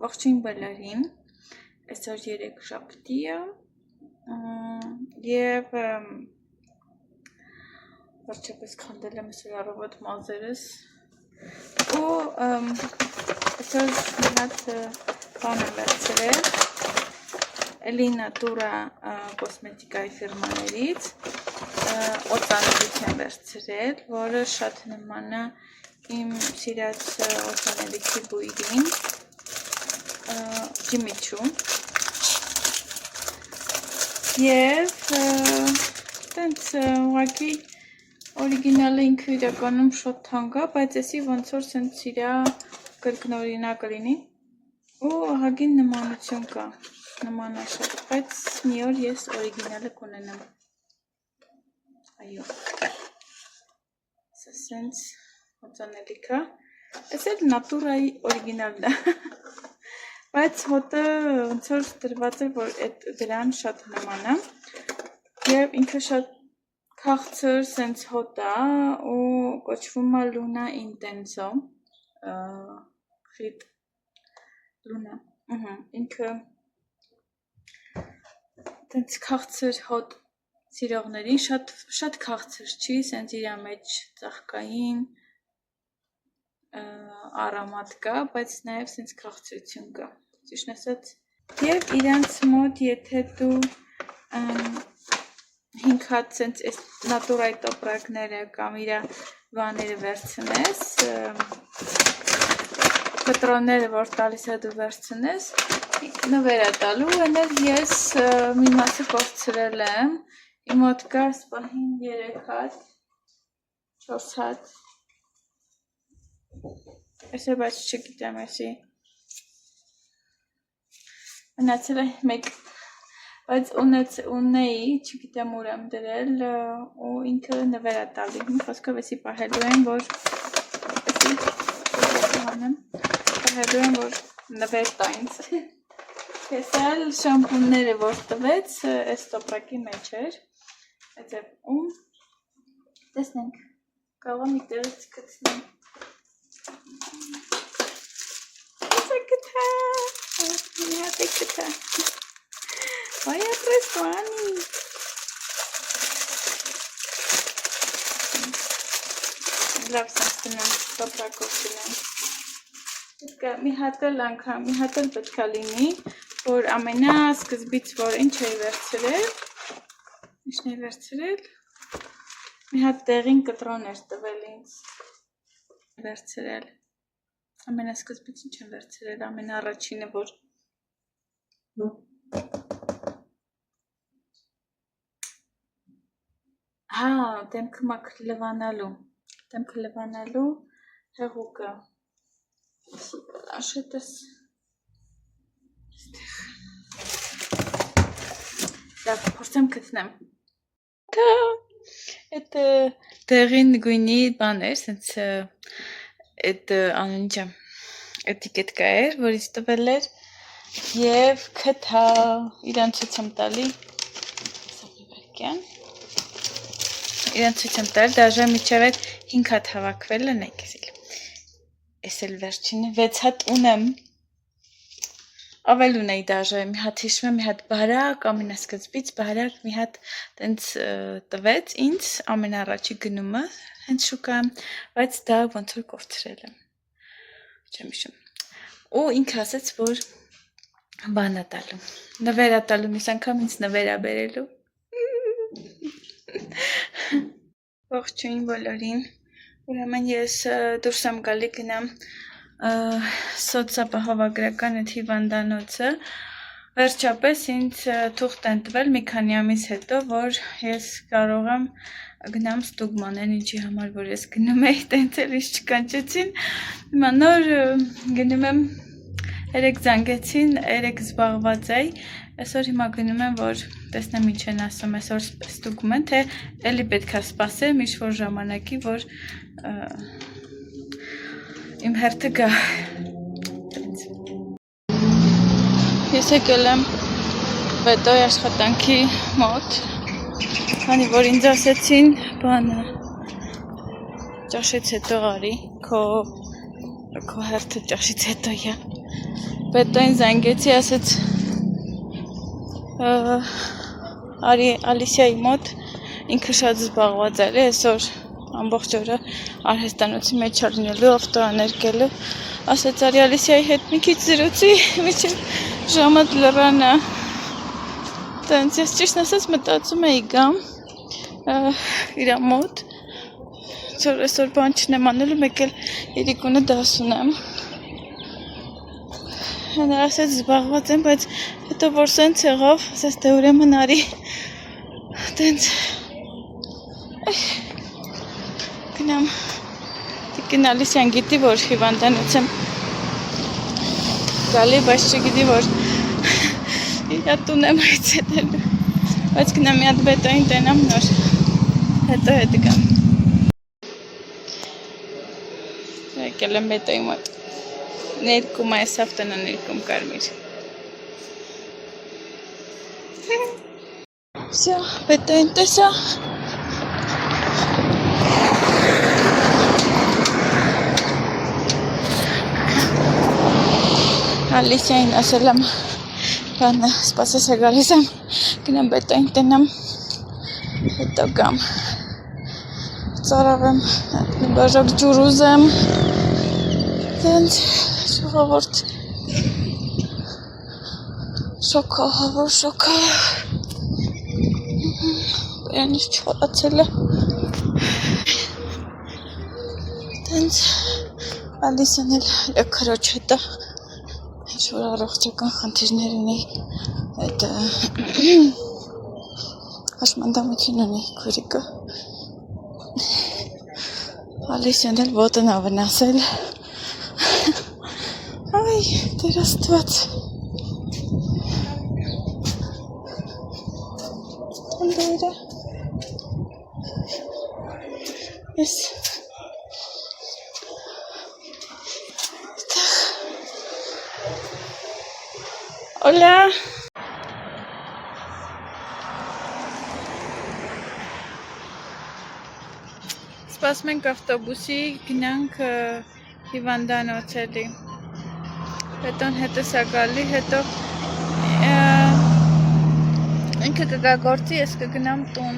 Ողջույն բոլորին, այսօր 3 շաբթի է և վերջապես քանդել եմ այսօր առավոտ մազերս ու այսօր մի հատ բան եմ վերցրել էլի Natura կոսմետիկայի ֆիրմաներից օծանելիք եմ վերցրել, որը շատ նման է իմ սիրած օծանելիքի բույրին Jimmy Choo և տենց ուղղակի օրիգինալը ինքը իրականում շատ թանկ է, բայց էսի ոնց որ սենց իրա կրկնօրինակ լինի ու ահագին նմանություն կա, նման է շատ, բայց մի օր ես օրիգինալը կունենամ, այո, սենց օծանելիքը, այս էլ Natura-ի օրիգինալն է, բայց հոտը ոնց որ դրված է, որ դրան շատ նման է և ինքը շատ քաղցր սենց հոտ է ու կոչվում է Luna Intenso Fit Luna, ինքը տենց քաղցր հոտ սիրողներին շատ քաղցր չի, սենց իրա մեջ ծաղկային արամատ կա, բայց նաև սենց քաղցրություն կա, ճիշտ ասած, և իրանց մոտ, եթե դու 5 հատ սենց Natura-ի տոպրակները կամ իրա բաները վերցնես, կտրոնները, որ տալիս է դու վերցնես, նվեր է տալու, են էլ ես մի մասը կորցրել եմ, իմ մոտ կա սպահին 3 հատ, 4 հատ, ես է բայց չգիտեմ եսի, մնացել է մեկ, բայց ունեի, չգիտեմ ուր եմ դրել ու ինքը նվեր է տալի, մի խոսքով եսի պահելու եմ, որ նվեր տա ինձ, ես էլ շամպունները որ տվեց, այս տոպրակի մեջ էր, այդ է ում, տեսնենք, կարող մի տեղից կծնեմ, մի հատ է կտա, վայ ապրես բանի, լավ սենց տնեմ, տոպրակով տնեմ, մի հատ էլ պետք է լինի, որ ամենասկզբից, որ ինչ էի վերցրել, ինչն էի վերցրել, մի հատ տեղին կտրոն էր տվել ինձ, վերցրել, ամենասկզբից ինչ եմ վերցրել, ամենաառաջինը, որ դեմքը մաքր լվանալու հեղուկը, աշետս, լավ, փորձեմ գտնեմ, այդ դեղին գույնի բան էր, սենց այդ անունիչը էտիկետկա էր, որից տվել էր և կթա իրան ցույց եմ տալի, իրան ցույց եմ տալ, դաժե միջև այդ 5 հատ հավաքվել են, ես էլ վերջինը 6 հատ ունեմ, ավել ունեի դաժե, մի հատ հիշում եմ, մի հատ բարակ, ամենասկզբից բարակ, մի հատ տենց տվեց ինձ, ամենաառաջի գնումը, հենց շուկայում, բայց դա ոնց որ կորցրել եմ, չեմ հիշում, ու ինքը ասեց, որ բան է տալու, նվեր է տալու, մյուս անգամ ինձ նվեր է բերելու, ողջույն բոլորին, ուրեմն ես դուրս եմ գալի գնամ սոցապահովագրական այդ հիվանդանոցը, վերջապես ինձ թուղթ են տվել մի քանի ամիս հետո, որ ես կարող եմ գնամ ստուգմանեն, ինչի համար, որ ես գնում էի, տենց էլ ինչ չկանչեցին, հիմա նոր գնում եմ, 3 զանգեցին, 3 զբաղված էի, այսօր հիմա գնում եմ, որ տեսնեմ ինչ են ասում, այսօր ստուգում են, թե էլի պետք է սպասեմ ինչ-որ ժամանակի, որ իմ հերթը գա։ Ես եկել եմ վետոյ աշխատանքի մոտ, քանի որ ինձ ասեցին, բանը, ճաշից հետո արի, քո հերթը ճաշից հետո է, բետոին զանգեցի, ասեց Ալիսիայի մոտ ինքը շատ զբաղված էր, այսօր ամբողջ օրը արհեստանոցի մեջ չարնելու, ավտո աներկելու, ասեց արի Ալիսիայի հետ մի քիչ զրուցի, միջև ժամը լռանա, տենց ես ճիշտ ասած մտածում էի գամ իրա մոտ, որ այսօր բան չնեմ անելու, մեկ էլ երիկունը դաս ունեմ, նա ասեց զբաղված եմ, բայց հետո որ սենց եղավ, ասեց դե ուրեմն արի, տենց գնամ տիկին Ալիսյան գիտի, որ հիվանդանոց եմ գալի, բայց չգիտի, որ իրա տուն եմ այցելելու, բայց գնամ մի հատ բետոին տենամ նոր, հետո հետ գամ։ Եկել եմ բետոյի մոտ, ներկում այս ավտոնը ներկում կարմիր։ Всё, բետոյին տեսա։ Ալիսիային ասել եմ, բանը սպասես է գալիս եմ, գնամ բետոյին տենամ, հետո գամ, ծարավեմ, մի բաժակ ջուր ուզեմ, տենց շողովորդ, շոքա, հավոր շոքա, բյանիշ չորացել է, տենց Ալիսյան էլ լեքարոչ հետը, ինչ-որ առողջական խնդիրներ ունի, այդ հաշմանդամություն ունի քուրիկը, Ալիսյան էլ ոտն ավնասել, այ, Տեր Աստված, տնդերը, ես Hola. Սպասում ենք ավտոբուսի, գնանք հիվանդանոց էլի։ Հետոն հետս է գալի, հետո ինքը կգա գործի, ես կգնամ տուն։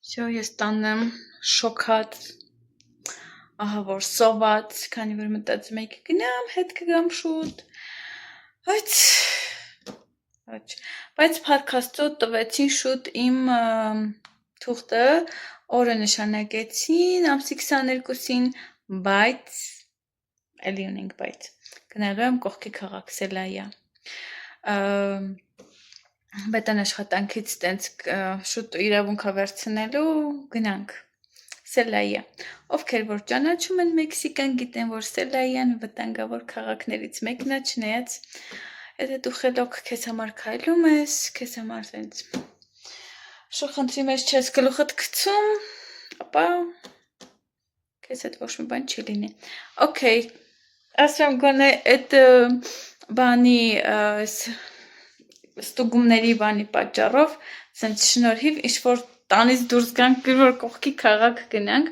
Всё, ես տանն եմ շոքած, ահա որ սոված, քանի որ մտածում էի կգնամ, հետ կգամ շուտ, բայց փառք Աստծո տվեցին շուտ իմ թուղթը, օրը նշանակեցին, ամսի 22-ին, բայց, էլի ունենք բայց, գնալու եմ կողքի քաղաք Սելայա, բետոն աշխատանքից տենց շուտ իրավունքա վերցնելու, գնանք Սելայա, ովքեր որ ճանաչում են Մեքսիկան, գիտեն, որ Սելայան վտանգավոր քաղաքներից մեկն է, չնայած եթե դու խելոք քեզ համար քայլում ես, քեզ համար տենց շոխանցի մեջ չես գլուխդ գցում, ապա քեզ հետ ոչ մի բան չի լինի։ Okay, ասեմ գոնե այդ բանի ստուգումների բանի պատճառով, սենց շնորհիվ ինչ-որ տանից դուրս գանք, որ կողքի քաղաք գնանք,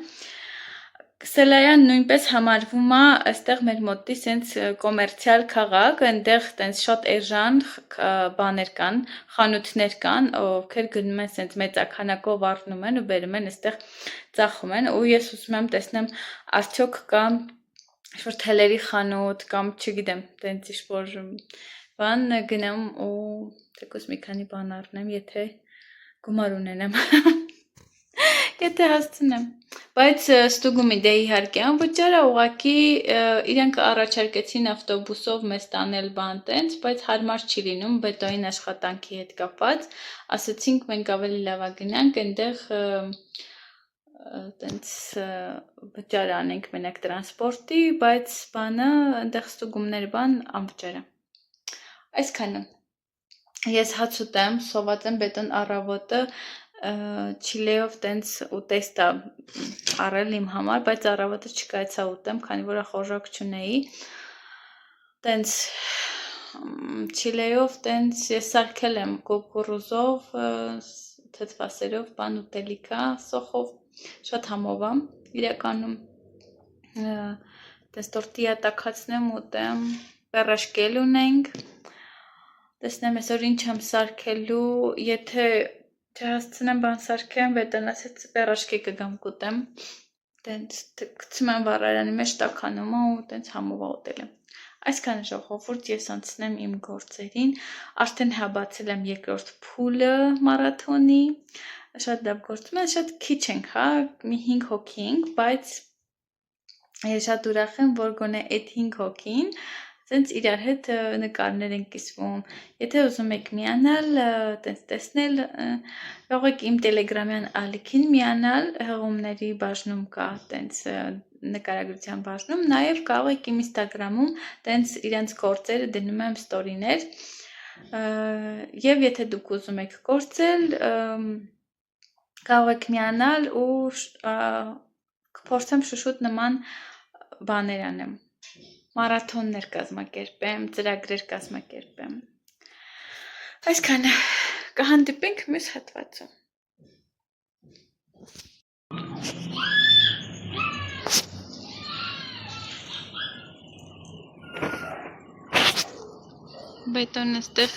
Սելայան նույնպես համարվում է այստեղ մեր մոտի սենց կոմերցիալ քաղաք, այնտեղ տենց շատ էժան բաներ կան, խանութներ կան, ովքեր գնում են սենց մեծաքանակով առնում են ու բերում են այստեղ ծախում են, ու ես ուզում եմ տեսնեմ արդյոք կա ինչ-որ թելերի խանութ կամ չգիտեմ, տենց ինչ-որ բան գնամ ու թեկուզ մի քանի բան առնեմ, եթե գումար ունենամ, եթե հասցնեմ, բայց ստուգումի դե իհարկե անվճար է, ուղղակի իրենք առաջարկեցին ավտոբուսով մեզ տանել բան տենց, բայց հարմար չի լինում բետոյին աշխատանքի հետ կապված, ասացինք մենք ավելի լավ է գնանք, այնտեղ տենց վճար անենք մենակ տրանսպորտի, բայց բանը այնտեղ ստուգումներ բան անվճար է։ Այսքանը։ Ես հաց ուտեմ, սոված եմ բետոն առավոտը, չիլեով տենց ուտեստ է առել իմ համար, բայց առավոտը չկայացա ուտեմ, քանի որ խորժակ չունեի, տենց չիլեով տենց ես սարքել եմ կուկուռուզով, թթվասերով, բան ուտելիքա, սոխով, շատ համով եմ, իրականում դες տորտիա տակացնեմ ուտեմ, պերաշկել ունենք, տեսնեմ այսօր ինչ եմ սարքելու, եթե չհասցնեմ բան սարքեմ, վետան ասեց պերաշկի կգամ կուտեմ, տենց գցում եմ վառարանի մեջ տականում ու տենց համովա ուտել եմ։ Այսքան ժողովուրդ ես անցնեմ իմ գործերին, արդեն հաբացել եմ երկրորդ փուլը մարաթոնի, շատ լավ գործում է, շատ քիչ ենք, հա, մի 5 հոգի ենք, բայց ես շատ ուրախ եմ, որ գոնե այդ 5 հոգին տենց իրար հետ նկարներ են կիսվում։ Եթե ուզում եք միանալ, տենց տեսնել, կարող եք իմ տելեգրամյան ալիքին միանալ, հղումների բաժնում կա տենց նկարագրության բաժնում, նաև կարող եք իմ ինստագրամում տենց իրենց գործերը դնում եմ ստորիներ, և եթե դուք ուզում եք գործել, կարող եք միանալ ու կփորձեմ շուշուտ նման բաներ անեմ, մարաթոններ կազմակերպեմ, ծրագրեր կազմակերպեմ։ Այսքանը կհանդիպենք մյուս հատվածում։ Բետոնը այստեղ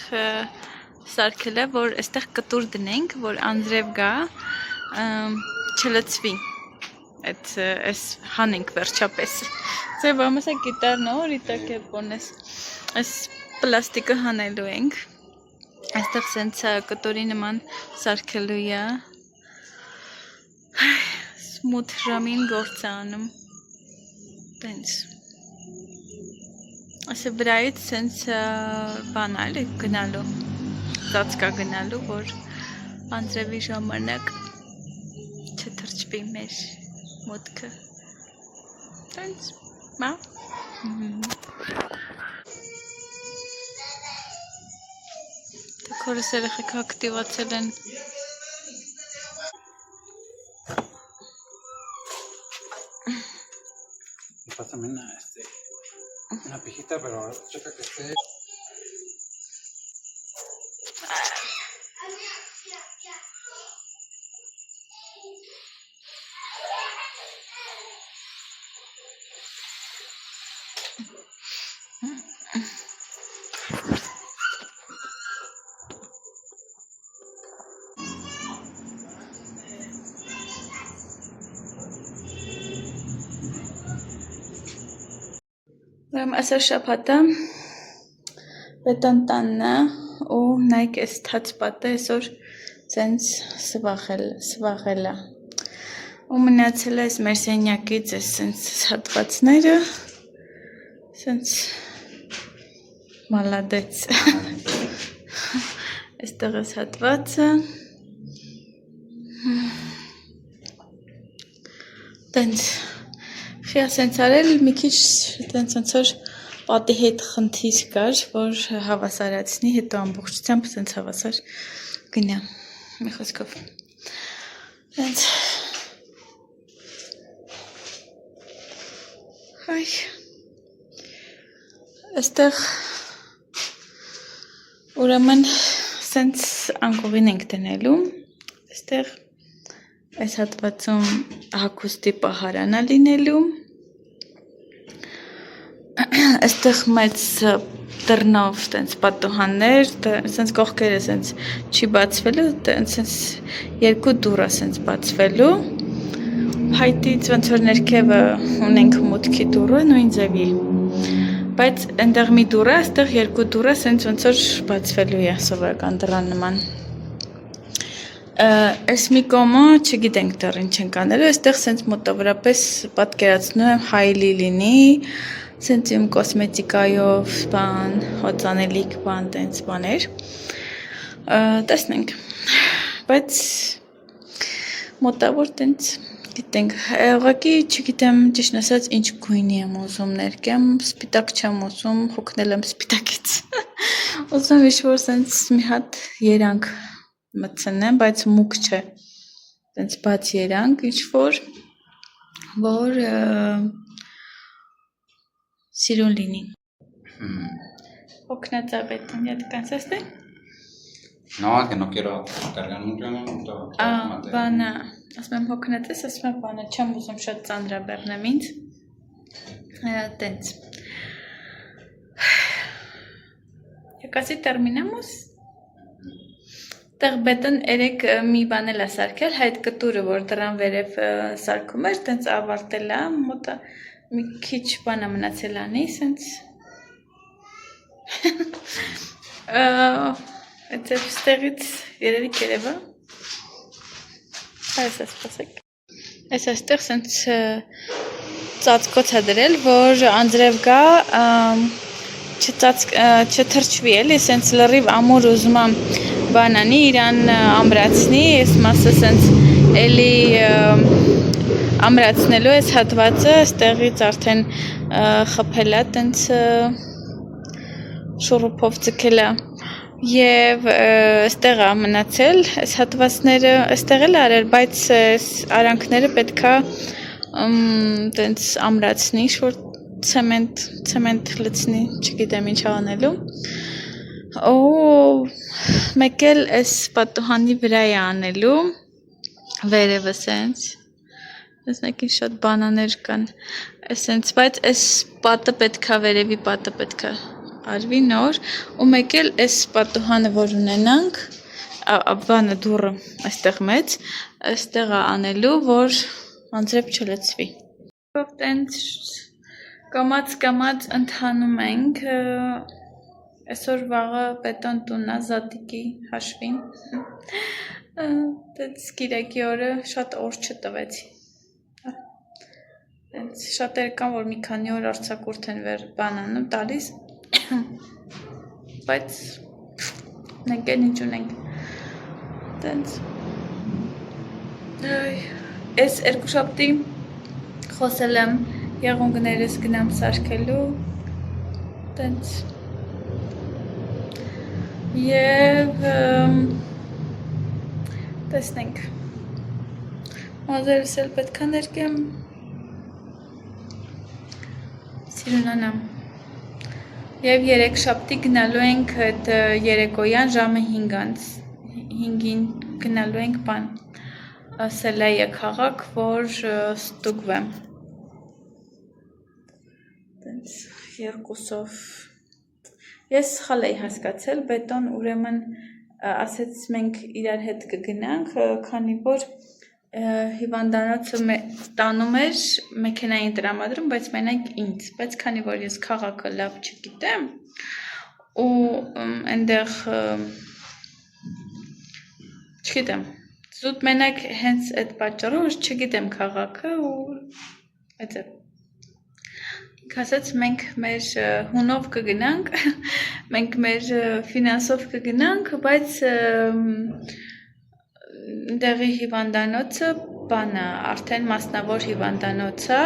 սարքել է, որ այստեղ կտուր դնենք, որ անձրև գա, չլցվի, այս հանենք վերջապես։ Ձև ամասա գիտար նոր իտակ է պոնես, այս պլաստիկը հանելու ենք, այստեղ սենց կտորի նման սարքելու է, սմութ ժամին գործ է անում, տենց, ասը վրայից սենց բան այլ է գնալու, ծացկա գնալու, որ անձրևի ժամանակ չթրջվի մեր մոտքը, տենց, մա, Քորս երեխեք ակտիվացել են Pásame una pijita, pero checa que esté. Այսօր շաբաթը պետան տանն է ու նայք այս թացպատը այսօր սենց սվաղել է ու մնացել է այս մեր սենյակից այս սենց հատվածները սենց մալադեց այստեղ այս հատվածը տենց Խիա սենց արել մի քիչ տենց ոնց որ պատի հետ խնդիր կար, որ հավասարացնի, հետո ամբողջությամբ սենց հավասար գնա, մի խոսքով, տենց, հայ, այստեղ ուրեմն սենց անկողին ենք դնելու, այստեղ այս հատվածում հագուստի պահարանա լինելու, այստեղ մեծ դռնով տենց պատուհաններ, սենց կողքերը սենց չի բացվելու, սենց երկու դուռ է սենց բացվելու, հայտից ոնց որ ներքևը ունենք մուտքի դուռը նույն ձևի, բայց այնտեղ մի դուռ է, այստեղ երկու դուռը սենց ոնց որ բացվելու է սովորական դռան նման։ Այս մի կոմը չգիտենք դեռ ինչ ենք անելու, այստեղ սենց մոտավորապես պատկերացնում եմ հայլի լինի, սենց իմ կոսմետիկայով բան, հոծանելիք բան, տենց բաներ, տեսնենք, բայց մոտավոր տենց գիտենք, ուղղակի չգիտեմ ճիշտ ասած ինչ գույնի եմ ուզում ներկեմ, սպիտակ չեմ ուզում, հոգնել եմ սպիտակից, ուզում ինչ-որ սենց մի հատ երանք մտցնեմ, բայց մուկ չէ, տենց բաց երանք ինչ-որ, որ սիրուն լինի։ Հոգնած աբետան, յատ կանցաստ է։ No, que no quiero cargar mucho, no. Բանը, ասում եմ հոգնեցես, ասում եմ բանը, չեմ ուզում շատ ծանրաբեռնեմ ինձ, տենց, եկասի տերմինեմուս, տեղ բետն երեք մի բան էլ է սարքել, հայտ կտուրը, որ դրան վերև սարքում էր, տենց ավարտել է, մոտը մի քիչ բան է մնացել անի, սենց, այդև ստեղից երևի կերևը, այս ասպասեք, այս այստեղ սենց ծածկոց է դրել, որ անձրև գա, չթրջվի էլի, սենց լրիվ ամուր ուզում եմ բանանի, իրան ամրացնի, ես մասը սենց էլի ամրացնելու ես հատվածը, ստեղից արդեն խպել է, տենց շուրուպով ձգել է, և ստեղ է մնացել, այս հատվածները ստեղ էլ արել, բայց արանքները պետքա տենց ամրացնի, շուր ցեմենտ լցնի, չգիտեմ ինչ անելու, մեկ էլ այս պատուհանի վրա է անելու, վերևը սենց, տեսնեք ինչ շատ բանաներ կան, սենց, բայց այս պատը պետքա, վերևի պատը պետքա արվի նոր, ու մեկ էլ այս պատուհանը, որ ունենանք, բանը դուրը այստեղ մեծ, այստեղ է անելու, որ անձրև չլցվի։ Տենց կամաց ընթանում ենք, այսօր վաղը բետոն տունն է Զատիկի հաշվին, տենց կիրակի օրը շատ օր չտվեցի, տենց շատեր կան, որ մի քանի օր արձակուրդ են բանանում տալիս, բայց մենք էլ ինչ ունենք, տենց, ես երկուշաբթի խոսել եմ եղունգներս գնամ սարքելու, տենց, և տեսնենք, մազերս էլ պետքա ներկեմ, սիրունանամ, և երեքշաբթի գնալու ենք երեկոյան ժամը 5-ին գնալու ենք բան, Սելայա քաղաք, որ ստուգվեմ, տենց երկուսով, ես սխալ էի հասկացել, բետոն ուրեմն ասեց մենք իրար հետ կգնանք, քանի որ հիվանդանոցը տանում էր, մեքենային տրամադրում, բայց մենակ ինձ, բայց քանի որ ես քաղաքը լավ չգիտեմ, ու այնտեղ, չգիտեմ, զուտ մենակ հենց այդ պատճառով, չգիտեմ քաղաքը, ու այդև, ինք ասեց մենք մեր հունով կգնանք, մենք մեր ֆինանսով կգնանք, բայց դեղի հիվանդանոցը բանը, արդեն մասնավոր հիվանդանոց է,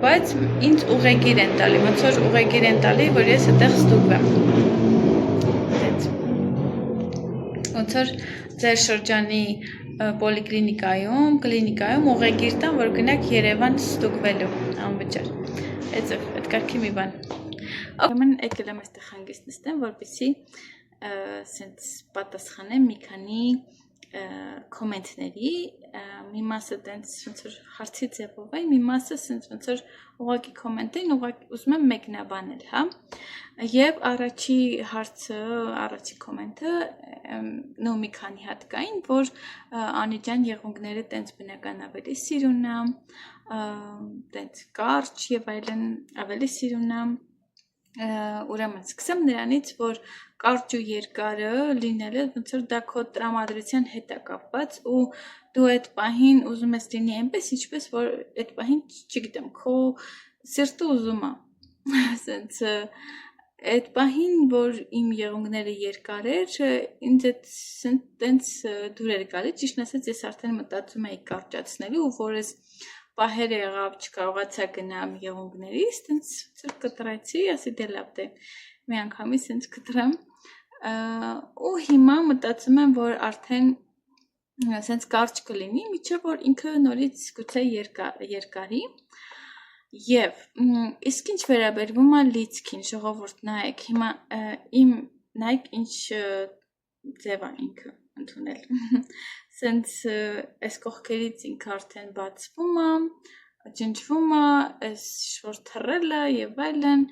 բայց ինձ ուղեգիր են տալի, ոնց որ ուղեգիր են տալի, որ ես այդեղ ստուգվեմ, ոնց որ ձեր շրջանի կլինիկայում ուղեգիր տան, որ գնաք Երևան ստուգվելու, անվճար, այդ կարգի մի բան, ուրեմն եկել եմ այստեղ հանգիստ նստեմ, որպեսզի սենց պատասխանեմ մի քանի կոմենտների, մի մասը տենց ոնց որ հարցի ձևով է, մի մասը սենց ոնց որ ուղղակի կոմենտ են, ուզում եմ մեկնաբանել, հա, և առաջի հարցը, առաջի կոմենտը, նո մի քանի հատ կային, որ Անի ջան եղունգները տենց բնական ավելի սիրուն է, տենց կարճ և այլն ավելի սիրուն է, ուրեմն սկսեմ նրանից, որ կարճ ու երկարը լինելը ոնց որ դա քո տրամադրության հետ է կապված ու դու այդ պահին ուզում ես լինի այնպես, ինչպես որ այդ պահին, չգիտեմ, քո սիրտը ուզում է, ասենց այդ պահին, որ իմ եղունգները երկար էր, ինձ տենց դուր էր գալի, ճիշտ ասած ես արդեն մտածում էի կարճացնելու ու որ ես պահեր եղավ, չկարողացա գնամ եղունգներից, տենց կտրեցի, ասի դե լավ դե, մի անգամից տենց կտրեմ, ու հիմա մտածում եմ, որ արդեն սենց կարճ կլինի, միջև որ ինքը նորից գուցե երկարի, և իսկ ինչ վերաբերվում է լիցքին, ժողովուրդ նայեք, հիմա նայեք ինչ ձևա ինքը ընդունել։ Սենց այս կողքերից ինքը արդեն բացվում է, ջնջվում է, այս շոր թռելը եւ այլն,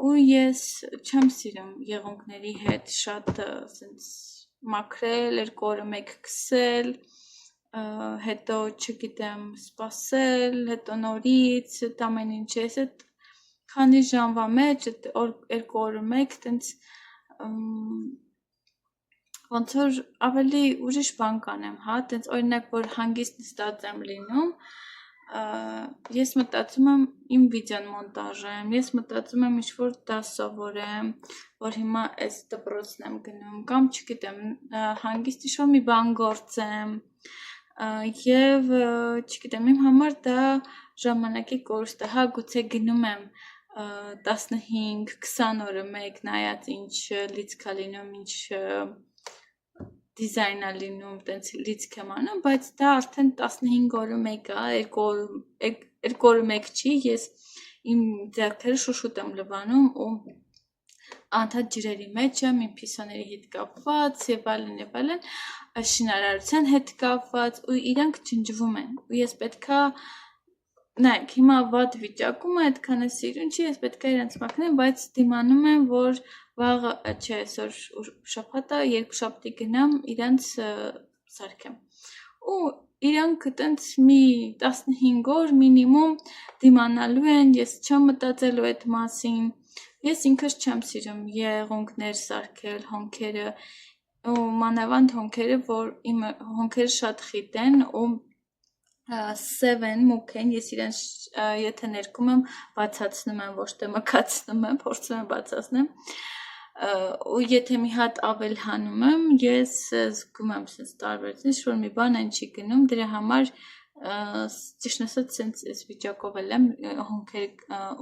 ու ես չեմ սիրում եղունգների հետ շատ սենց մաքրել, երկու օրը մեկ քսել, հետո չգիտեմ սպասել, հետո նորից այդ ամեն ինչ ես այդ քանի ժամվա մեջ այդ երկու օրը մեկ տենց ոնց որ ավելի ուրիշ բան կանեմ, հա, տենց օրինակ որ հանգիստ նստած եմ լինում, ես մտածում եմ իմ վիդեոն մոնտաժեմ, ես մտածում եմ ինչ-որ դաս սովորեմ, որ հիմա այս դպրոցն եմ գնում, կամ չգիտեմ, հանգիստ ինչ-որ մի բան գործեմ, եւ չգիտեմ, իմ համար դա ժամանակի կորուստ է, հա, գուցե գնում եմ 15-20 օրը մեկ նայած ինչ լիցք է լինում, ինչ դիզայն է լինում, տենց լիցք եմ անում, բայց դա արդեն 15 օրը մեկ է, երկու օրը մեկ չի, ես իմ ձեռքերը շուշուտ եմ լվանում ու անդադ ջրերի մեջ եմ, իմ փիսոների հետ կապված եւ այլն, շինարարության հետ կապված ու իրանք ջնջվում են ու ես պետքա նայեք, հիմա վատ վիճակում է, այդքան է սիրուն չի, ես պետք է իրենց մաքնեմ, բայց դիմանում եմ, որ վաղը, չէ, այսօր շաբաթ է, երկուշաբթի գնամ, իրենց սարքեմ։ Ու իրանք տենց մի 15 օր մինիմում դիմանալու են, ես չեմ մտածելու այդ մասին, ես ինքս չեմ սիրում եղունգներ սարքել, հոնքերը, ու մանավանդ հոնքերը, որ իմ հոնքերը շատ խիտ են, ու սև են, մուգ են, ես իրենց եթե ներկում եմ, բացացնում եմ, ոչ թե մքացնում եմ, փորձում եմ բացացնեմ, ու եթե մի հատ ավել հանում եմ, ես զգում եմ սենց տարբերությունից, որ մի բան են չի գնում, դրա համար ճիշտ ասած սենց այս վիճակով էլ եմ,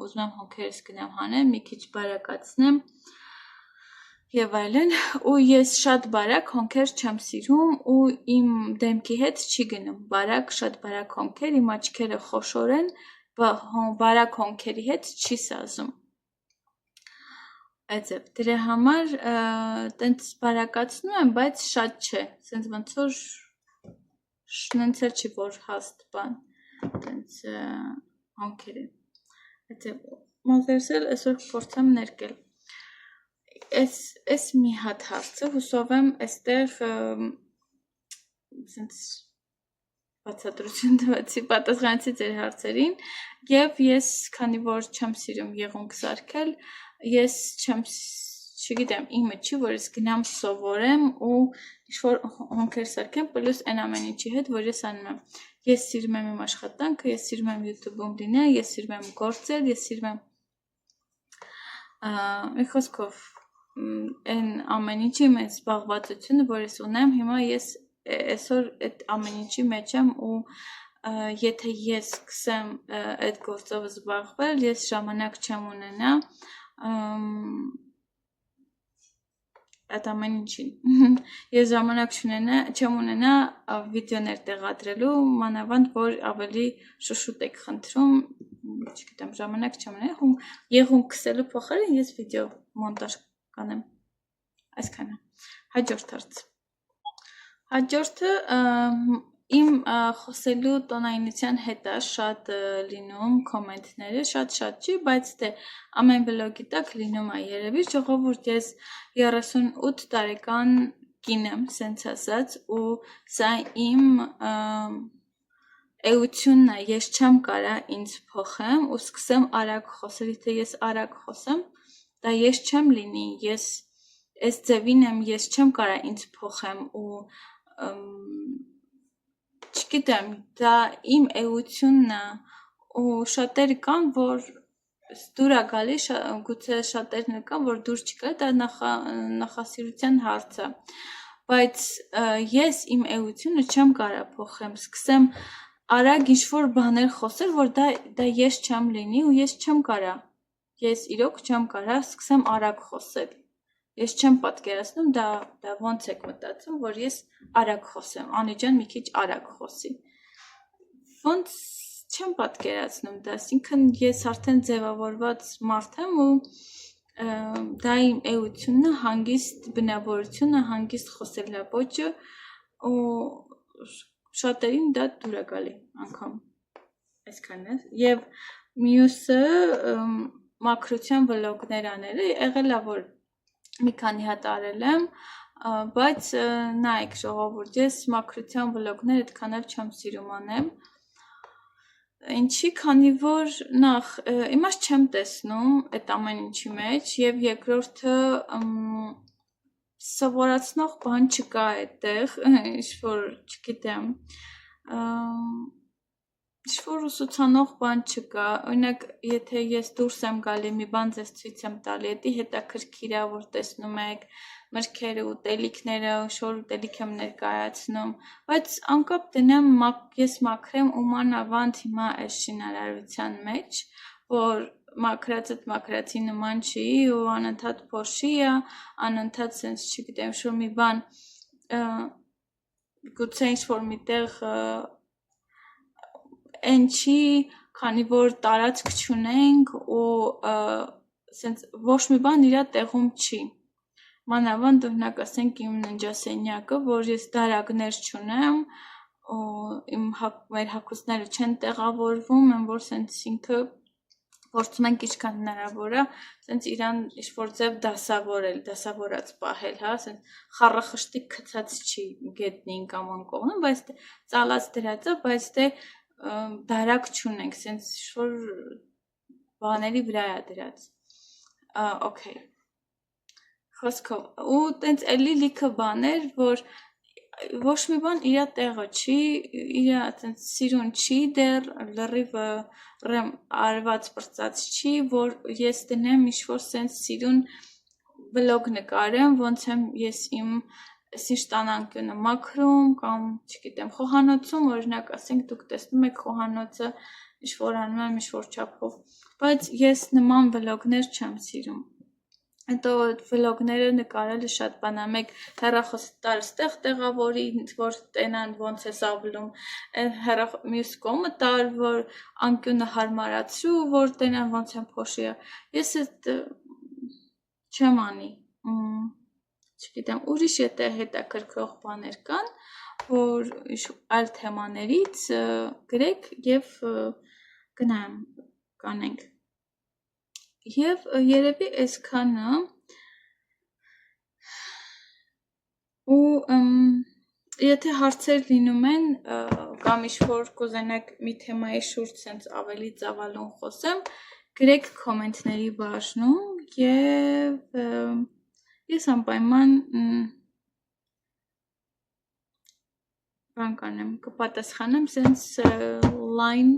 ուզում եմ հոնքերս գնամ հանեմ, մի քիչ բարակացնեմ, եւ այլն, ու ես շատ բարակ հոնքեր չեմ սիրում ու իմ դեմքի հետ չի գնում, շատ բարակ հոնքեր, իմ աչքերը խոշոր են, բարակ հոնքերի հետ չի սազում, այդձև, դրա համար տենց բարակացնում եմ, բայց շատ չէ, սենց ոնց որ նենց էլ չի, որ հաստ բան, տենց հոնքեր են, այդձև, մազերս էլ այսօր փորձեմ ներկել, Այս մի հատ հարցը հուսով եմ այստեղ սենց բացատրություն տվեցի, պատասխանեցի ձեր հարցերին եւ ես քանի որ չեմ սիրում եղունգ սարքել, ես չգիտեմ, իմը չի, որ ես գնամ սովորեմ ու ինչ-որ հոնքեր սարքեմ, պլյուս այն ամեն ինչի հետ, որ ես անում եմ։ Ես սիրում եմ իմ աշխատանքը, ես սիրում եմ YouTube-ում լինել, ես սիրում եմ գործել, ես սիրում եմ մի խոսքով այն ամեն ինչի մեծ զբաղվածությունը, որ ես ունեմ, հիմա ես այսօր այդ ամեն ինչի մեջ եմ ու եթե ես սկսեմ այդ գործով զբաղվել, ես ժամանակ չեմ ունենա այդ ամեն ինչին։ Ես ժամանակ չեմ ունենա վիդեոներ տեղադրելու, մանավանդ որ ավելի շուշուտ եք խնդրում, չգիտեմ, ժամանակ չեմ ունենա, եղունգ քսելու փոխարեն ես վիդեո մոնտաժ կանեմ, այսքանը, հաջորդ հարց, հաջորդը իմ խոսելու տոնայնության հետ է շատ լինում կոմենտները, շատ չի, բայց դե ամեն վլոգի տակ լինում է երևի, ժողովուրդ ես 38 տարեկան կին եմ, սենց ասած, ու սա իմ էությունն է, ես չեմ կարա ինձ փոխեմ ու սկսեմ արագ խոսել, եթե ես արագ խոսեմ, դա ես չեմ լինի, ես այս ձևին եմ, ես չեմ կարա ինձ փոխեմ ու չգիտեմ, դա իմ էությունն է ու շատերը կան, որ դուր է գալի, գուցե շատերն կան, որ դուր չի գալի, դա նախասիրության հարց է, բայց ես իմ էությունը չեմ կարա փոխեմ, սկսեմ արագ ինչ-որ բաներ խոսել, որ դա ես չեմ լինի ու ես չեմ կարա, ես իրոք չեմ կարա սկսեմ արագ խոսել, ես չեմ պատկերացնում, դա ոնց եք մտածում, որ ես արագ խոսեմ, Անիջան մի քիչ արագ խոսի, ոնց չեմ պատկերացնում դա, այսինքն ես արդեն ձևավորված մարդ եմ ու դա իմ էությունը, հանգիստ բնավորությունը, հանգիստ խոսելապոճը ու շատերին դա դուր է գալի անգամ այսքանն է եւ մյուսը մակրության վլոգներ անելը եղել է որ մի քանի հատ արել եմ բայց նայեք ժողովուրդ ես մակրության վլոգներ այդքան էլ չեմ սիրում անեմ Ինչի, քանի որ նախ իմաստ չեմ տեսնում այդ ամեն ինչի մեջ եւ երկրորդը սովորացնող բան չկա այդտեղ, ինչ-որ, չգիտեմ, ինչ-որ ուսուցանող բան չկա, օրինակ, եթե ես դուրս եմ գալի, մի բան ձեզ ցույց եմ տալի, դա հետաքրքիր է, որ տեսնում եք, մրգերը, ուտելիքները, շոր ուտելիք եմ ներկայացնում, բայց անկապ դնեմ ես մաքրեմ ու մանավանդ հիմա այս շինարարության մեջ, որ մաքրացի նման չի ու անընդհատ փոշի է, անընդհատ sense չգիտեմ, շոր մի բան գուցե ինչ-որ միտեղ այն չի, քանի որ տարածք չունենք ու sense ոչ մի բան իրա տեղում չի Մանավանդ օրինակ ասենք իմ ննջասենյակը, որ ես դարակներ չունեմ, մեր հագուստները չեն տեղավորվում, են որ սենց ինքը փորձում ենք ինչքան հնարավոր է, սենց իրան ինչ-որ ձև դասավորած պահել, հա, սենց խառախշտիկ գցած չի գետնին կամ անկողնում, բայց ծալած դրած է, բայց դե դարակ չունենք, սենց ինչ-որ բաների վրա է դրած։ Okay Խոսքով ու տենց էլի լիքը բաներ, որ ոչ մի բան իրա տեղը չի, իրա տենց սիրուն չի դեռ, լրիվ արված պրծած չի, որ ես դնեմ ինչ-որ սենց սիրուն վլոգ նկարեմ, ոնց եմ ես իմ այսինչ տանանկյունը մաքրում կամ, չգիտեմ, խոհանոցում, օրինակ ասենք դուք տեսնում եք խոհանոցը ինչ-որ անում եմ ինչ-որ չափով, բայց ես նման վլոգներ չեմ սիրում Հետո վլոգները նկարելը շատ բան է, մեկ հեռախոսը տար ստեղ տեղավորի, որ տենան ոնց է սավլում, մյուս կողմը տար, որ անկյունը հարմարացրու, որ տենան ոնց եմ փոշի է, ես այդ չեմ անի, չգիտեմ, ուրիշ եթե հետաքրքրող բաներ կան, որ այլ թեմաներից գրեք և գնայեմ, կանենք Եվ երևի այսքանը ու եթե հարցեր լինում են կամ ինչ-որ կուզենաք մի թեմայի շուրջ սենց ավելի ծավալուն խոսեմ, գրեք կոմենտների բաժնում և ես անպայման բան կանեմ, կպատասխանեմ սենց լայն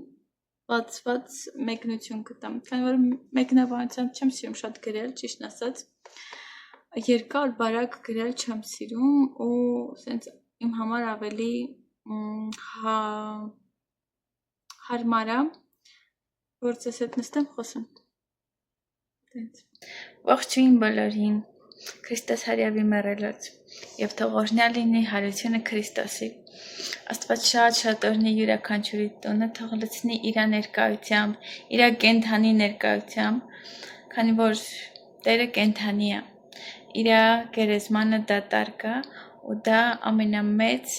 բացված մեկնություն կտամ, քանի որ մեկնաբանությամբ չեմ սիրում շատ գրել, ճիշտն ասած, երկար բարակ գրել չեմ սիրում ու սենց իմ համար ավելի հարմար է, որ ձեզ հետ նստեմ խոսեմ։ Ողջույն բոլորին, Քրիստոս Հարյավի մեռելոց և թող օրհնյալ լինի հարությունը Քրիստոսի։ Աստված շատ օրհնի յուրաքանչյուրի տունը, թող լցնի իր ներկայությամբ, իր կենդանի ներկայությամբ, քանի որ Տերը կենդանի է, իր գերեզմանը դատարկ է ու դա ամենամեծ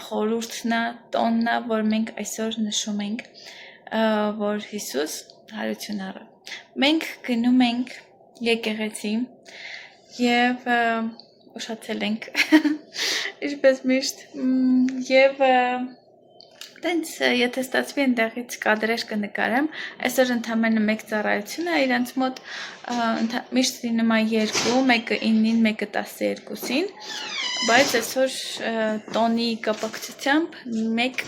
խորհուրդն է, տոնն է, որ մենք այսօր նշում ենք, որ Հիսուս հարություն առա։ Մենք գնում ենք եկեղեցի և ուշացել ենք, ինչպես միշտ, և տենց եթե ստացվի ընդեղից կադրեր կնկարեմ, այսօր ընդամենը մեկ ծառայություն է, իրանց մոտ միշտ լինում է երկու, մեկը 9-ին, մեկը 12-ին, բայց այսօր տոնի կապակցությամբ մեկ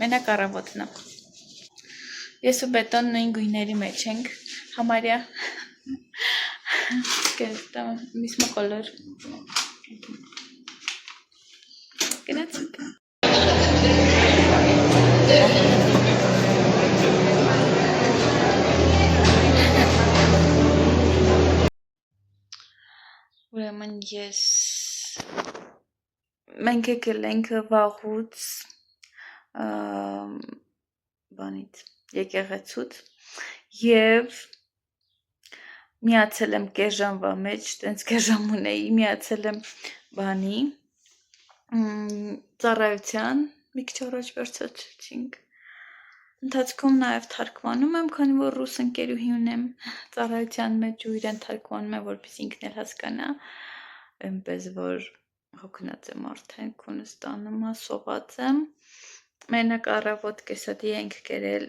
մենակ առավոտն է։ Ես ու բետոն նույն գույների մեջ ենք, համարյա mismo color. Գնացինք։ Ուրեմն մենք եկել ենք վաղուց բանից եկեղեցուց և միացել եմ կես ժամվա մեջ, տենց կես ժամ ունեի, միացել եմ բանի, ծառայության, մի քիչ առաջ վերցացրեցինք, ընթացքում նաև թարգմանում եմ, քանի որ ռուս ընկերուհի ունեմ ծառայության մեջ ու իրեն թարգմանում եմ, որպեսզի ինքն էլ հասկանա, այնպես որ հոգնած եմ արդեն քունս տանում, սոված եմ, մենակ առավոտ կեսադի ենք կերել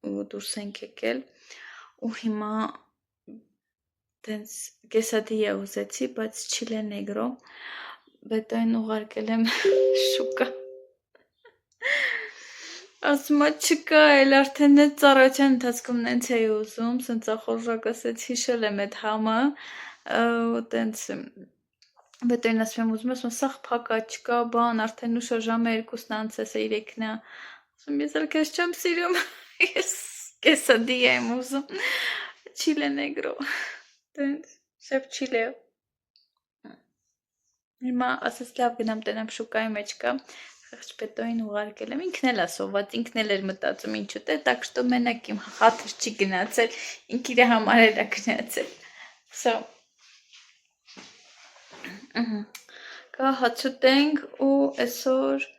ու դուրս ենք եկել ու հիմա տենց կեսադիա ուզեցի, բայց չիլե նեգրո, բետոին ուղարկել եմ շուկա, ասում չկա էլ արդեն այդ ծառայության ընթացքում նենց էի ուզում, սենց ախորժակ ասեց հիշել եմ այդ համը, ու տենց բետոին ասում եմ ուզում եմ սաղ փակա չկա բան, արդեն ուշա ժամը 2-ն անցես է 3-ն է, ասում ես էլ քեզ չեմ սիրում, ես կեսադիա եմ ուզում, չիլե նեգրո, տենց շեփ չիլե Հիմա ասես լավ գնամ տենամ շուկայի մեջ կա, խեղճ պետոին ուղարկել եմ, ինքն էլ ասոված, ինքն էլ էր մտածում ինչու թե, так что մենակ իմ հաթր չի գնացել, ինք իր համար էլ է գնացել, so, կա հաց ուտենք ու այսօր,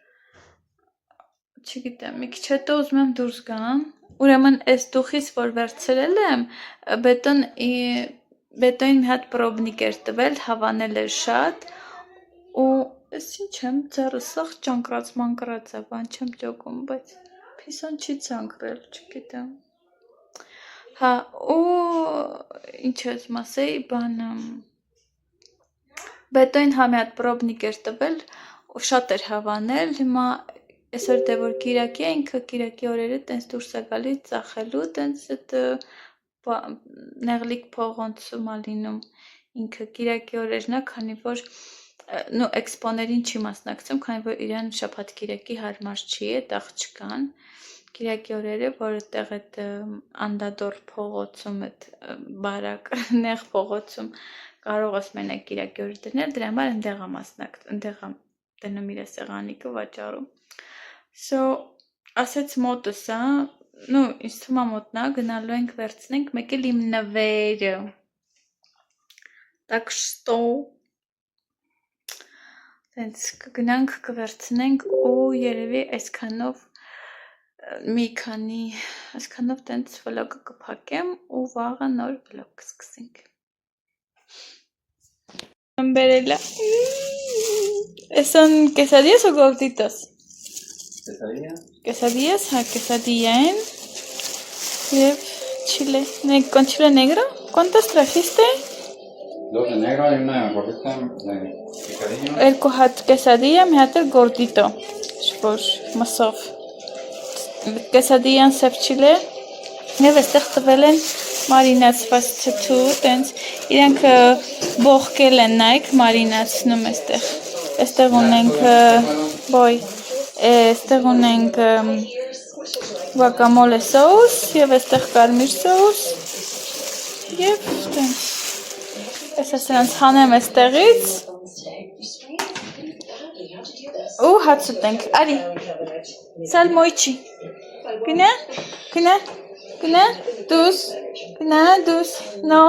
չգիտեմ, մի քիչ հետո ուզում եմ դուրս գամ, ուրեմն այս դուխից, որ վերցրել եմ, բետոին մի հատ պրոբնիկ էր տվել, հավանել էր շատ, ու ես ինչ եմ, ձեռս սաղ ճանկրած մանկրած է, բան չեմ ճոգում, բայց փիսան չի ծանկրել, չգիտեմ, հա, ու ինչ ես մասեի, բան, բետոին հա մի հատ պրոբնիկ էր տվել, ու շատ էր հավանել, հիմա այսօր դե որ կիրակի է, ինքը կիրակի օրերը տենց դուրս է գալիս ծախելու, տենց այդ նեղլիկ փողոնցում է լինում, ինքը կիրակի օրերն է, քանի որ նո էքսպոներին չի մասնակցում, քանի որ իրան շաբաթ կիրակի հարմար չի այդ աղջկան, կիրակի օրերը, որ այդտեղ այդ անդադոր փողոցում, այդ բարակ նեղ փողոցում կարող ես մենակ կիրակի օրը դնել, դրա համար ընդեղ է դնում իր սեղանիկը վաճառում, so ասեց մոտս է, նո ինձ թվում է մոտնա, գնալու ենք վերցնենք, մեկ էլ իմ նվերը, так что Տենց կգնանք կվերցնենք ու երևի այսքանով մի քանի, այսքանով տենց վլոգը կփակեմ ու վաղը նոր վլոգ կսկսենք։ Ամբերելա։ Էսան quesadillas o gorditas? Quesadillas, ha, quesadilla en chile. ¿Con chile negro? ¿Cuántas trajiste? 2 de negro y una gordita de picadillo. El cohat quesadilla, me hat el gordito. Shposh, masov. Quesadilla en sef chile. Եվ այստեղ տվել են մարինացված թթու, տենց իրանք բողկել են նայք մարինացնում այստեղ։ Այստեղ ունենք բոյ, այստեղ ունենք guacamole սոուս եւ այստեղ կարմիր սոուս եւ տենց։ Այս ասենց հանեմ այստեղից։ Ու հաց ուտենք։ Արի։ Սալ մոյչի։ Գնա։ Գնա։ Գնա, դուս, գնա, դուս, նո,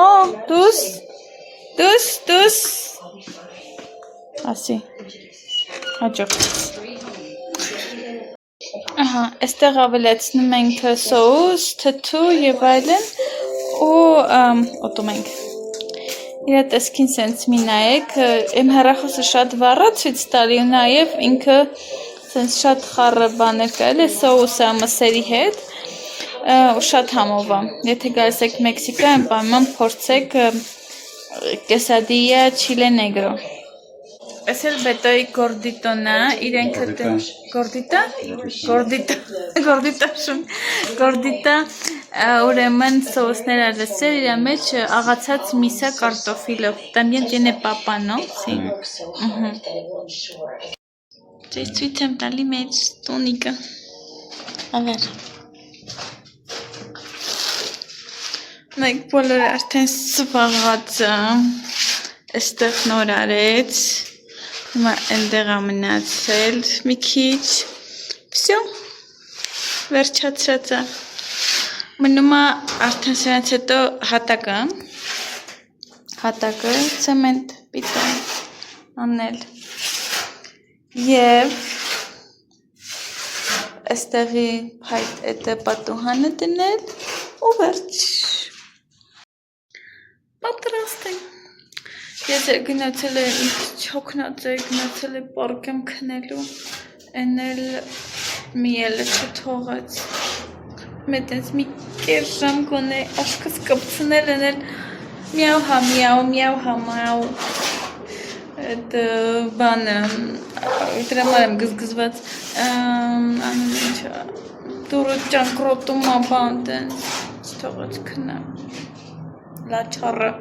դուս, դուս, դուս, ասի, հաջող, ահա, այստեղ ավելացնում ենք սոուս, թթու և այլն ու ոտում ենք, իրա տեսքին սենց մի նայեք, եմ հեռախոսը շատ վառա ցույց տալի ու նաև ինքը սենց շատ խառը բաներ կայել է սոուսը մսերի հետ, ու շատ համով է, եթե գալիս եք Մեքսիկա, անպայման փորձեք quesadilla chile negro։ Այս էլ բետոյի գորդիտոն է, իրենք գորդիտա, գորդիտա, ուրեմն սոուսներ արվեցել, իր մեջ աղացած միսա կարտոֆիլով, también tiene papa, no? Sí. Ձեզ ցույց եմ տալի մեծ տունիկը, a ver։ Նայք բոլորը արդեն սվաղած այստեղ նոր արեց, հիմա այնտեղ է մնացել մի քիչ, վсё, վերջացրած է, մնում է արդեն սրանց հետո հատակը, հատակը ցեմենտ պիտի անել եւ այստեղի փայտ էտը պատուհանը դնել ու վերջ պատրաստ է ես գնացել եմ չոքնած է գնացել է պարկ եմ քնելու էնել մի ելը չթողած մետենց մի կես ժամ գոնե աշկս կպցնել էնել միավ հա միավ հա միավ այդ բանը դրա համար եմ գզգզված անուն ինչա դուրը ճանկրոտում աբան տենց չթողած քնամ լաչառը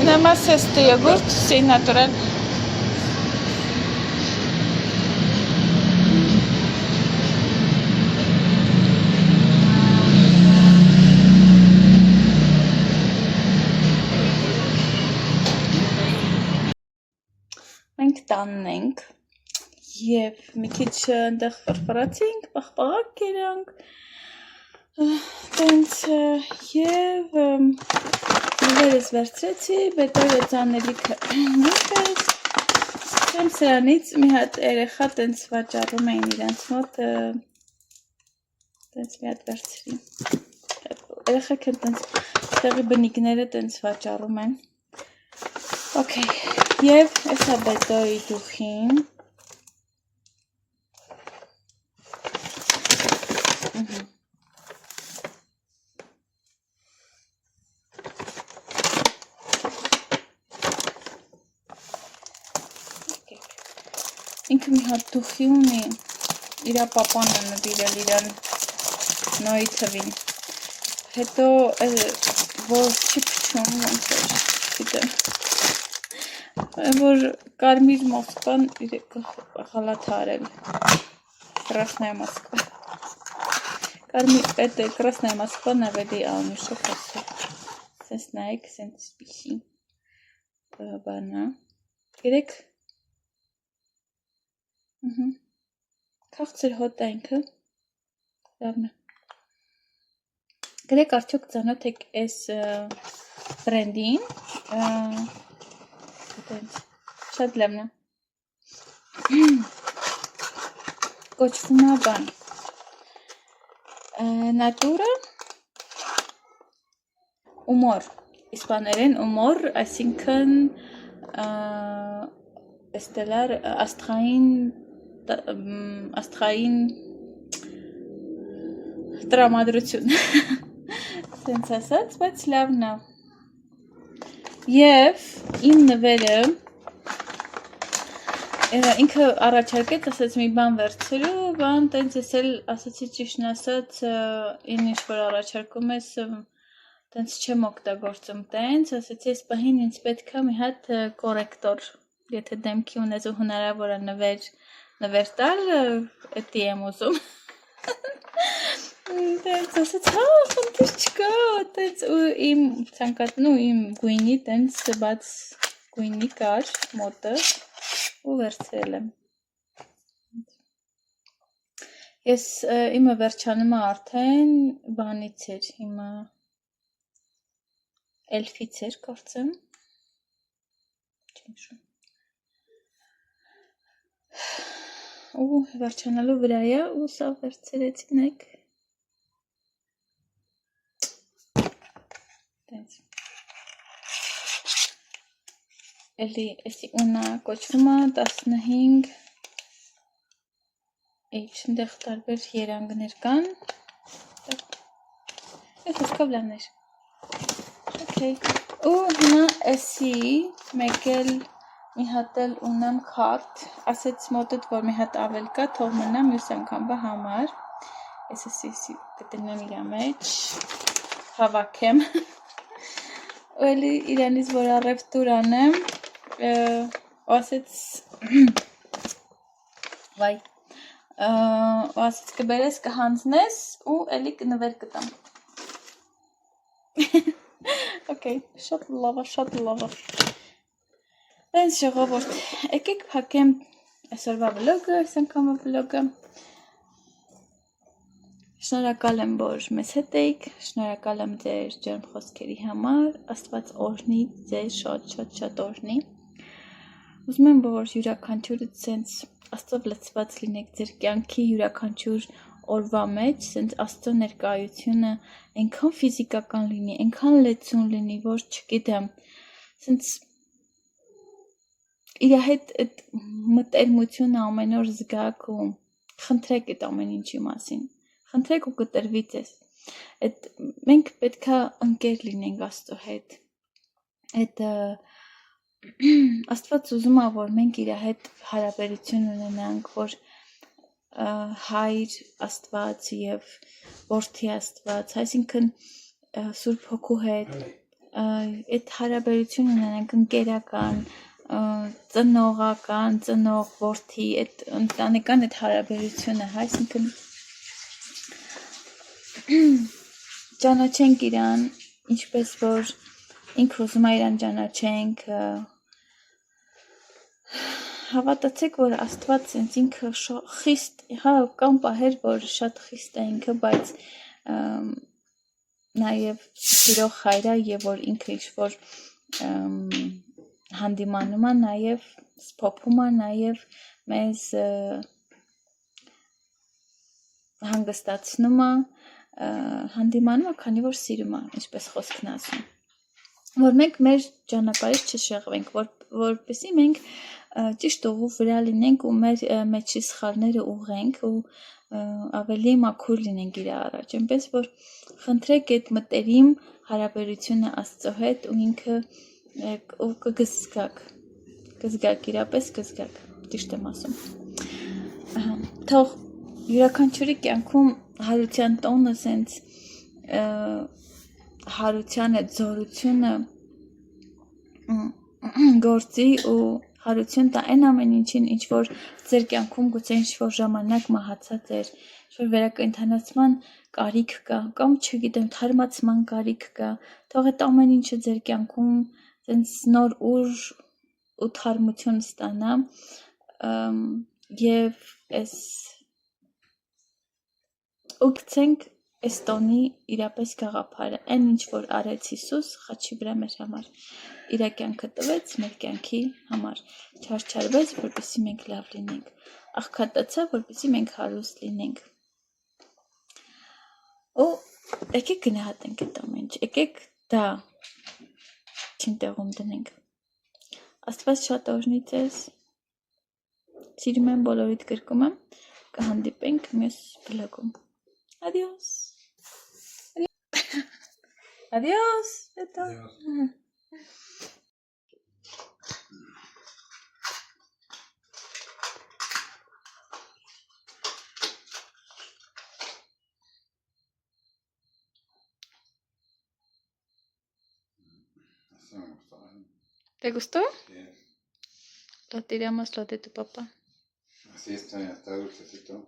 Nada más este yogurt, sí, natural. Մենք տանն ենք և մի քիչ ընդեղ ֆրֆրացինք, պաղպաղակ երանք, տենց և նվերս վերցրեցի, բետորը ծանելիքը նույնպես, եմ սրանից մի հատ երեխա տենց վաճառում էին իրանց մոտ, տենց մի հատ վերցրի, երեխեք են տենց տեղի բնիկները տենց վաճառում են, Okay, եւ էսա բետոյի դուխին ինքը մի հատ դուխի ունի իրա պապանը նվիրել իրան նոյի թվին հետո որ չի փչում ոնց էր գիտեմ որ կարմիր Մոսկվան խալաթ արել Красная Москва это Красная Москва наведи անուշը խոսել սենց նայեք սենց սպիսի բանա գերեք քաղցր հոտ այնքը լավն է գերեք արդյոք ծանոթ եք այս բրենդին շատ լավն է կոչվում է բան Natura Humor իսպաներեն humor այսինքն Estelar աստղային տրամադրություն սենց ասած, բայց լավն է և իմ նվերը ինքը առաջարկեց, ասաց մի բան վերցրու, բան տենց ես էլ ասացի ճիշտն ասած, ինչ որ առաջարկում ես, տենց չեմ օգտագործում տենց, ասացի ես պահին ինձ պետք է մի հատ կորեկտոր, եթե դեմքի ունես ու հնարավոր է նվեր տալ, էդի եմ ուզում տենց ասաց, հա, խնդիր չկա, տենց ու իմ ցանկացնում իմ գույնի տենց բաց գույնի կար մոտը ու վերցրել եմ ես իմը վերջանում է արդեն բանից էր հիմա Էլֆից էր կարծեմ։ Չեմ հիշում։ Ու վերջանալու վրա է, ու սա վերցրեցին եք։ Տենց։ Էլի, էսի ունա կոչվում է 15 Էյչնդեղ տարբեր երանգներ կան։ Խոսքով լավներ։ Okay։ Ու հիմա էսի մեկ էլ մի հատ էլ ունեմ քարտ, ասեց մոտդ, որ մի հատ ավել կա, թող մնա մյուս անգամվա համար։ Ես էսի կտնեմ իրա մեջ, հավաքեմ։ Ու էլի իրանից, որ առևտուր անեմ, ու ասեց, վայ, ու ասեց կբերես, կհանձնես, ու էլի կնվեր կտամ։ Okay, շատ լավ է։ Տենց ժողովուրդ, եկեք փակեմ այսօրվա վլոգը, այս անգամվա վլոգը։ Շնորհակալ եմ, որ մեզ հետ էիք, շնորհակալ եմ ձեր ջերմ խոսքերի համար, Աստված օրհնի ձեզ շատ օրհնի։ Ուզում եմ, որ յուրաքանչյուրը ցենց Աստծով լցված լինեք ձեր կյանքի յուրաքանչյուր օրվա մեջ, ցենց Աստծո ներկայությունը այնքան ֆիզիկական լինի, այնքան լեցուն լինի, որ չգիտեմ, ցենց իր հետ այդ մտերմությունը ամեն օր զգաք ու խնդրեք այդ ամեն ինչի մասին։ Խնդրեք ու կտրվի ձեզ։ Այդ մենք պետքա ընկեր լինենք Աստծո հետ։ Այդ Աստված ուզում է, որ մենք իր հետ հարաբերություն ունենանք, որ Հայր Աստված եւ Որդի Աստված, այսինքն Սուրբ Հոգու հետ այդ հարաբերություն ունենանք ընկերական, ծնողական, ծնող, որդի, այդ ընտանեկան այդ հարաբերությունը, այսինքն ճանաչենք իրան, ինչպես որ ինքը ուզում է իրան ճանաչենք, հավատացեք, որ Աստված ինձ ինքը խիստ, հա, կան պահեր, որ շատ խիստ է ինքը, բայց նաև սիրող հայր է եւ որ ինքը ինչ-որ հանդիմանում է, նաև սփոփում է, նաև մեզ հանգստացնում է, հանդիմանում է, քանի որ սիրում է, ինչպես խոսքն ասում։ Որ մենք մեր ճանապարհից չշեղվենք, որպեսզի մենք ճիշտ ուղու վրա լինենք ու մեր մեջի սխալները ուղղենք ու ավելի մաքուր լինենք իր առաջ, այնպես որ խնդրեք այդ մտերիմ հարաբերությունը Աստծո հետ ու ինքը ու կզգաք իրապես կզգաք, ճիշտ եմ ասում։ Թող յուրաքանչյուրի կյանքում հարության տոնը սենց հարության այդ զորությունը գործի ու հարություն տա այն ամեն ինչին, ինչ որ ձեր կյանքում գուցե ինչ որ ժամանակ մահացած էր, ինչ որ վերակենդանացման կարիք կա, կամ չգիտեմ, թարմացման կարիք կա, թող այդ ամեն ինչը ձեր կյանքում սենց նոր ուժ ու թարմություն ստանա եւ այս ու գցենք այս տոնի իրապես գաղափարը, այն ինչ որ արեց Հիսուս խաչի վրա մեր համար, իր կյանքը տվեց մեր կյանքի համար, չարչարվեց, որպեսզի մենք լավ լինենք, աղքատացավ, որպեսզի մենք հարուստ լինենք։ Ու եկեք գնահատենք այդ ամեն ինչ, եկեք դա չին տեղում դնենք։ Աստված շատ օրհնի ձեզ, սիրում եմ, բոլորիդ գրկում եմ, կհանդիպենք մյուս վլոգում։ Adiós. Adiós. Adiós. ¿Te gustó? Sí. Lo tiramos lo de tu papá. Así está dulcecito.